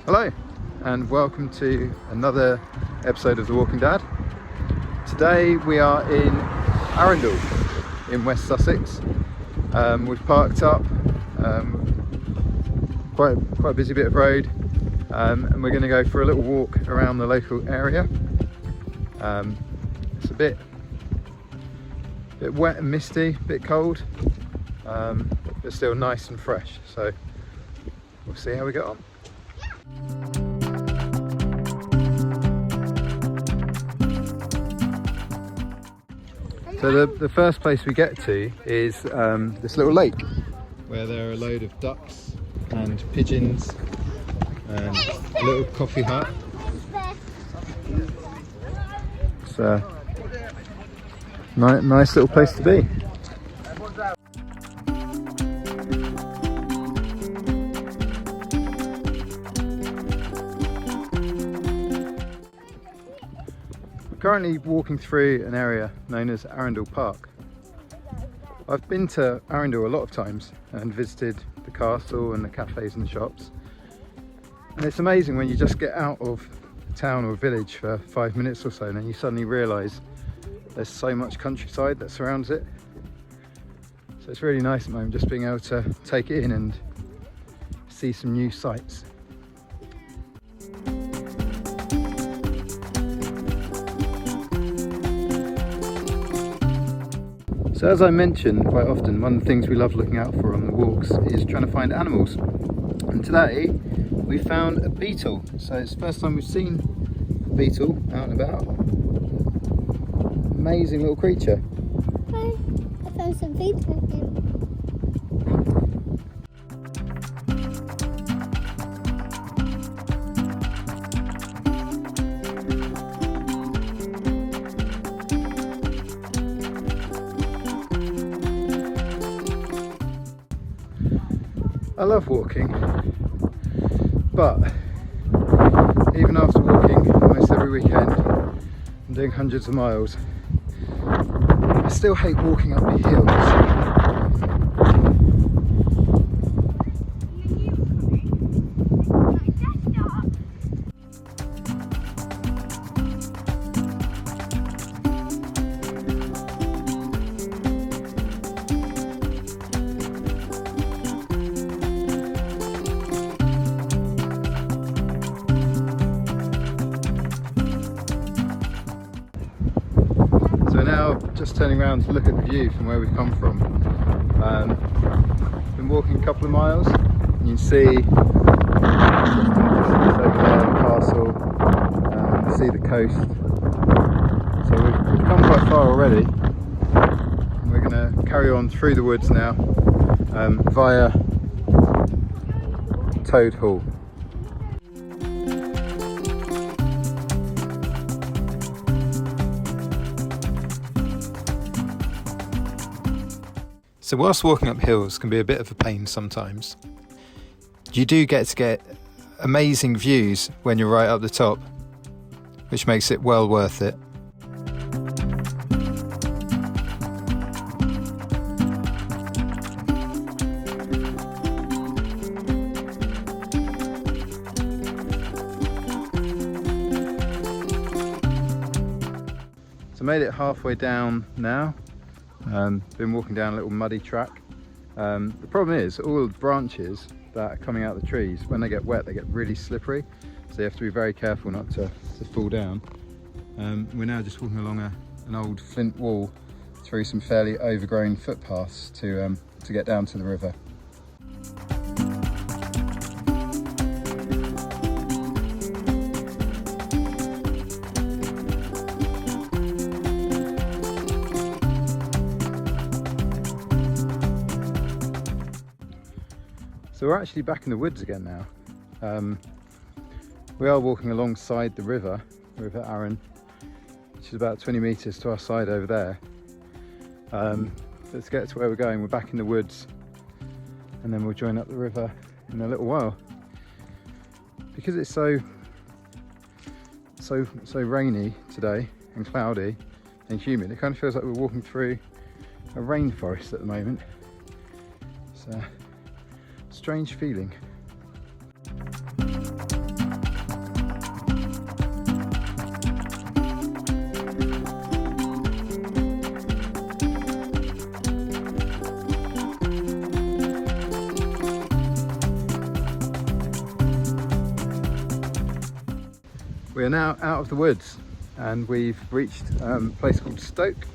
Hello and welcome to another episode of The Walking Dad. Today we are in Arundel in West Sussex. We've parked up, quite a busy bit of road, and we're going to go for a little walk around the local area. It's a bit wet and misty, a bit cold, but still nice and fresh, so we'll see how we get on. So the first place we get to is this little lake where there are a load of ducks and pigeons and a little coffee hut. It's a nice little place to be. Currently walking through an area known as Arundel Park. I've been to Arundel a lot of times and visited the castle and the cafes and the shops, and it's amazing when you just get out of a town or village for 5 minutes or so and then you suddenly realise there's so much countryside that surrounds it. So it's really nice at the moment just being able to take it in and see some new sights. So as I mentioned quite often, one of the things we love looking out for on the walks is trying to find animals. And today we found a beetle. So it's the first time we've seen a beetle out and about. Amazing little creature. Hi, I found some beetle here. I love walking, but even after walking almost every weekend and doing hundreds of miles, I still hate walking up the hills. So now just turning around to look at the view from where we've come from. Been walking a couple of miles and you can see over there the castle, see the coast. So we've come quite far already. And we're going to carry on through the woods now via Toad Hall. So whilst walking up hills can be a bit of a pain sometimes, you do get to get amazing views when you're right up the top, which makes it well worth it. So made it halfway down now. Been walking down a little muddy track. The problem is all the branches that are coming out of the trees, when they get wet they get really slippery, so you have to be very careful not to fall down. We're now just walking along an old flint wall through some fairly overgrown footpaths to get down to the river. So we're actually back in the woods again now. We are walking alongside the River Arun, which is about 20 metres to our side over there. Let's get to where we're going. We're back in the woods and then we'll join up the river in a little while. Because it's so rainy today and cloudy and humid, it kind of feels like we're walking through a rainforest at the moment. It's a strange feeling. We're now out of the woods and we've reached a place called Stoke,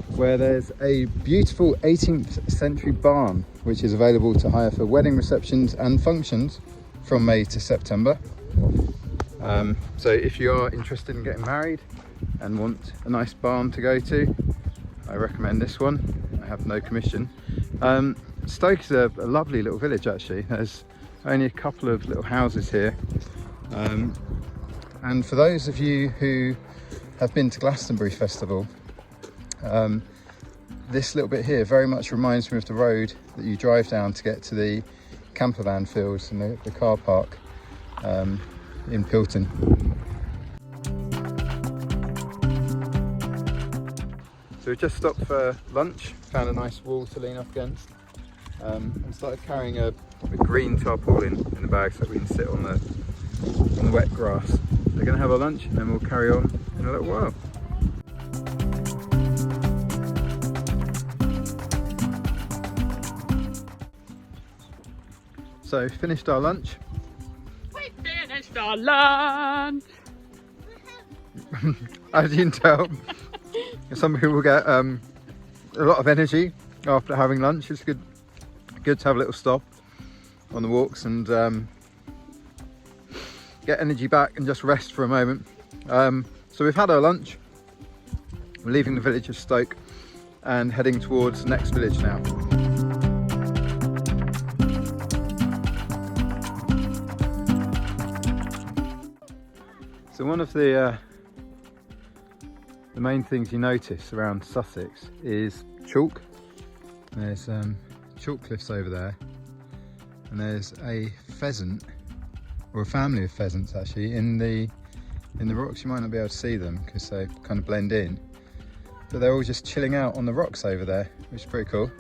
where there's a beautiful 18th century barn which is available to hire for wedding receptions and functions from May to September. So if you are interested in getting married and want a nice barn to go to, I recommend this one. I have no commission. Stoke is a lovely little village actually. There's only a couple of little houses here. And for those of you who have been to Glastonbury Festival, this little bit here very much reminds me of the road that you drive down to get to the camper van fields and the car park in Pilton. So we just stopped for lunch, found a nice wall to lean up against, and started carrying a green tarpaulin in the bag so that we can sit on the wet grass. We're going to have our lunch and then we'll carry on in a little while. So finished our lunch. We finished our lunch. As you can tell, some people get a lot of energy after having lunch. It's good to have a little stop on the walks and get energy back and just rest for a moment. So we've had our lunch. We're leaving the village of Stoke and heading towards the next village now. So one of the main things you notice around Sussex is chalk. There's chalk cliffs over there, and there's a pheasant, or a family of pheasants actually, in the rocks. You might not be able to see them because they kind of blend in, but they're all just chilling out on the rocks over there, which is pretty cool.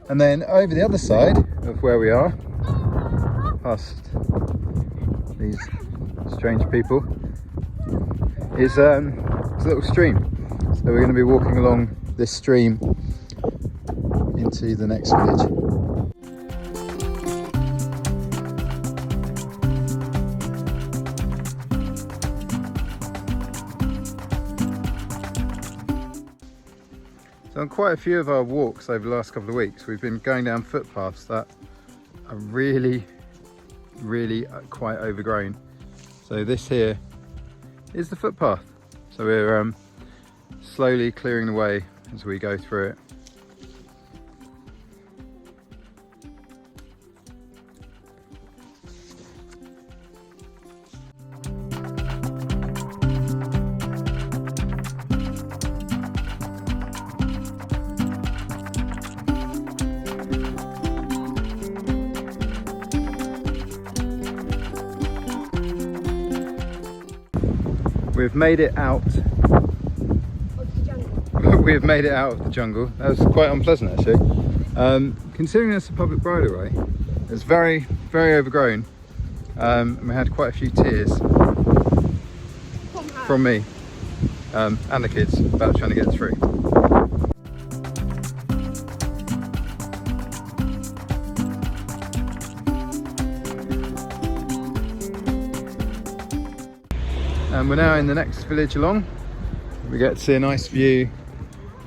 And then over the other side of where we are, past these strange people, is a little stream. So we're going to be walking along this stream into the next village. So on quite a few of our walks over the last couple of weeks, we've been going down footpaths that are really quite overgrown. So this here is the footpath. So we're slowly clearing the way as we go through it. We've made it out. We've made it out of the jungle. That was quite unpleasant actually. Considering it's a public bridleway, it's very overgrown. And we had quite a few tears from me and the kids about trying to get through. And we're now in the next village along. We get to see a nice view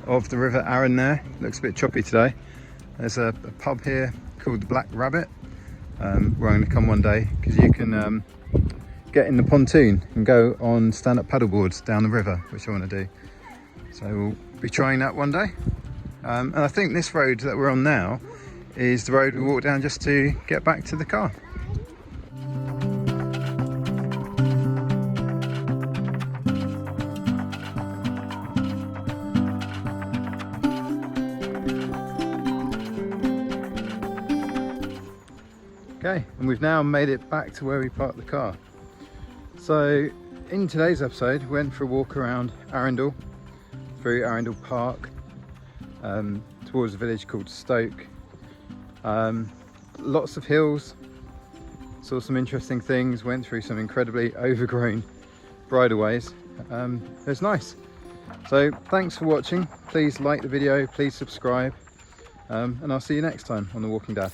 of the River Arun there. Looks a bit choppy today. There's a pub here called the Black Rabbit. Where I'm going to come one day because you can get in the pontoon and go on stand-up paddleboards down the river, which I want to do. So we'll be trying that one day. And I think this road that we're on now is the road we walk down just to get back to the car. Okay, and we've now made it back to where we parked the car. So in today's episode, we went for a walk around Arundel, through Arundel Park, towards a village called Stoke. Lots of hills, saw some interesting things, went through some incredibly overgrown bridleways. It was nice. So thanks for watching. Please like the video, please subscribe, and I'll see you next time on The Walking Dad.